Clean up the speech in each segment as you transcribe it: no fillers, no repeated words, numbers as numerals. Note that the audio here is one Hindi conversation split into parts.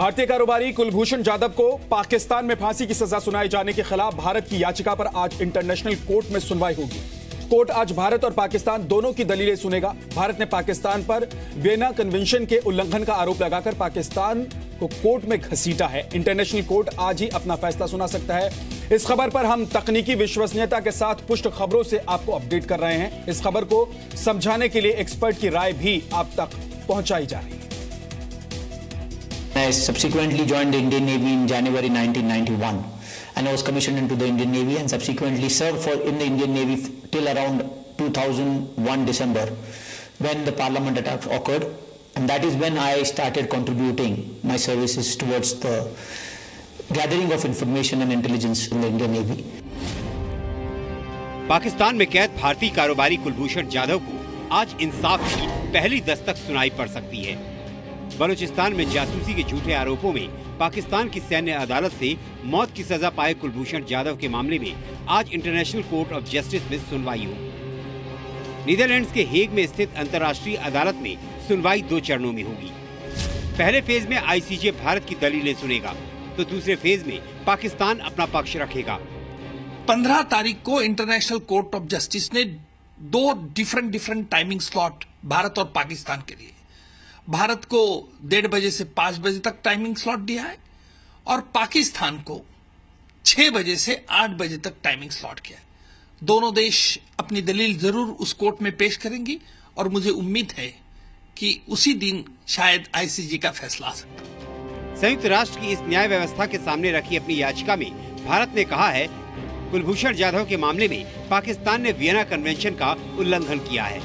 भारतीय कारोबारी कुलभूषण जाधव को पाकिस्तान में फांसी की सजा सुनाए जाने के खिलाफ भारत की याचिका पर आज इंटरनेशनल कोर्ट में सुनवाई होगी। कोर्ट आज भारत और पाकिस्तान दोनों की दलीलें सुनेगा। भारत ने पाकिस्तान पर वियना कन्वेंशन के उल्लंघन का आरोप लगाकर पाकिस्तान को कोर्ट में घसीटा है। इंटरनेशनल कोर्ट आज ही अपना फैसला सुना सकता है। इस खबर पर हम तकनीकी विश्वसनीयता के साथ पुष्ट खबरों से आपको अपडेट कर रहे हैं। इस खबर को समझाने के लिए एक्सपर्ट की राय भी आप तक पहुंचाई जा रही है। I subsequently joined the Indian Navy in January 1991 and I was commissioned into the Indian Navy and subsequently served in the Indian Navy till around 2001 December when the Parliament attack occurred, and that is when I started contributing my services towards the gathering of information and intelligence in the Indian Navy. Pakistan में कैद भारतीय कारोबारी कुलभूषण जाधव को आज इंसाफ की पहली दस्तक सुनाई पड़ सकती है। बलूचिस्तान में जासूसी के झूठे आरोपों में पाकिस्तान की सैन्य अदालत से मौत की सजा पाए कुलभूषण जाधव के मामले में आज इंटरनेशनल कोर्ट ऑफ जस्टिस में सुनवाई हो। नीदरलैंड्स के हेग में स्थित अंतर्राष्ट्रीय अदालत में सुनवाई 2 चरणों में होगी। पहले फेज में आईसीजे भारत की दलीलें सुनेगा, तो दूसरे फेज में पाकिस्तान अपना पक्ष रखेगा। 15 तारीख को इंटरनेशनल कोर्ट ऑफ जस्टिस ने 2 डिफरेंट टाइमिंग स्लॉट भारत और पाकिस्तान के लिए, भारत को 1:30 बजे से 5 बजे तक टाइमिंग स्लॉट दिया है और पाकिस्तान को 6 बजे से 8 बजे तक टाइमिंग स्लॉट किया है। दोनों देश अपनी दलील जरूर उस कोर्ट में पेश करेंगी और मुझे उम्मीद है कि उसी दिन शायद आईसीजे का फैसला आ सकता है। संयुक्त राष्ट्र की इस न्याय व्यवस्था के सामने रखी अपनी याचिका में भारत ने कहा है, कुलभूषण जाधव के मामले में पाकिस्तान ने वियना कन्वेंशन का उल्लंघन किया है।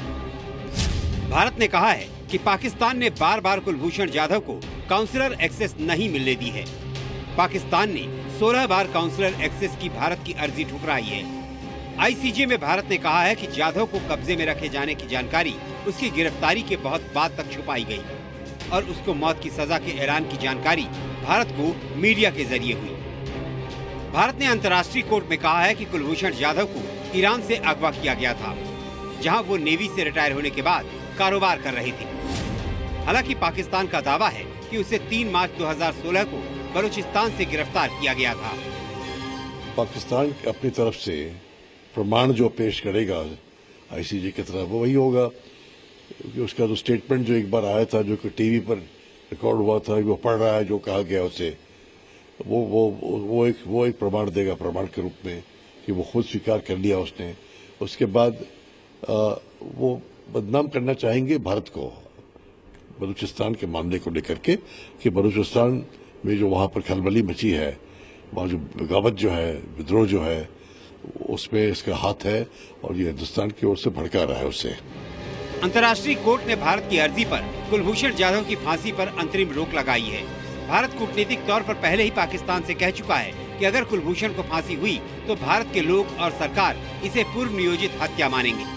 भारत ने कहा है कि पाकिस्तान ने बार बार कुलभूषण जाधव को काउंसलर एक्सेस नहीं मिलने दी है। पाकिस्तान ने 16 बार काउंसलर एक्सेस की भारत की अर्जी ठुकराई है। आईसीजे में भारत ने कहा है कि जाधव को कब्जे में रखे जाने की जानकारी उसकी गिरफ्तारी के बहुत बाद तक छुपाई गई और उसको मौत की सजा के ऐलान की जानकारी भारत को मीडिया के जरिए हुई। भारत ने अंतर्राष्ट्रीय कोर्ट में कहा है कि कुलभूषण जाधव को ईरान से अगवा किया गया था, जहाँ वो नेवी से रिटायर होने के बाद कारोबार कर रहे थे। हालांकि पाकिस्तान का दावा है कि उसे 3 मार्च 2016 को बलूचिस्तान से गिरफ्तार किया गया था। पाकिस्तान अपनी तरफ से प्रमाण जो पेश करेगा आईसीजे की तरफ वो वही होगा, क्योंकि उसका जो स्टेटमेंट जो एक बार आया था, जो कि टीवी पर रिकॉर्ड हुआ था, वो पढ़ रहा है, जो कहा गया उसे वो एक प्रमाण देगा, प्रमाण के रूप में कि वो खुद स्वीकार कर लिया उसने। उसके बाद वो बदनाम करना चाहेंगे भारत को बलूचिस्तान के मामले को लेकर के, कि बलूचिस्तान में जो वहां पर खलबली मची है, वहां जो बगावत जो है, विद्रोह जो है, उसमें इसका हाथ है और ये हिंदुस्तान की ओर से भड़का रहा है उसे। अंतर्राष्ट्रीय कोर्ट ने भारत की अर्जी पर कुलभूषण जाधव की फांसी पर अंतरिम रोक लगाई है। भारत कूटनीतिक तौर पर पहले ही पाकिस्तान से कह चुका है कि अगर कुलभूषण को फांसी हुई तो भारत के लोग और सरकार इसे पूर्व नियोजित हत्या मानेंगे।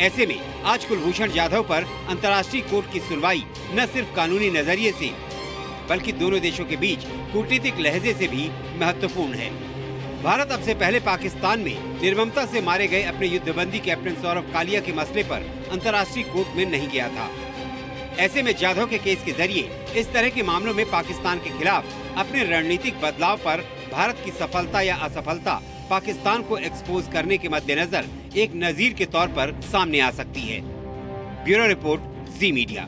ऐसे में आज कुलभूषण जाधव पर अंतर्राष्ट्रीय कोर्ट की सुनवाई न सिर्फ कानूनी नजरिए से बल्कि दोनों देशों के बीच कूटनीतिक लहजे से भी महत्वपूर्ण है। भारत अब से पहले पाकिस्तान में निर्ममता से मारे गए अपने युद्धबंदी कैप्टन सौरभ कालिया के मसले पर अंतर्राष्ट्रीय कोर्ट में नहीं गया था। ऐसे में जाधव के केस के जरिए इस तरह के मामलों में पाकिस्तान के खिलाफ अपने रणनीतिक बदलाव पर भारत की सफलता या असफलता पाकिस्तान को एक्सपोज करने के मद्देनजर एक नजीर के तौर पर सामने आ सकती है। ब्यूरो रिपोर्ट, जी मीडिया।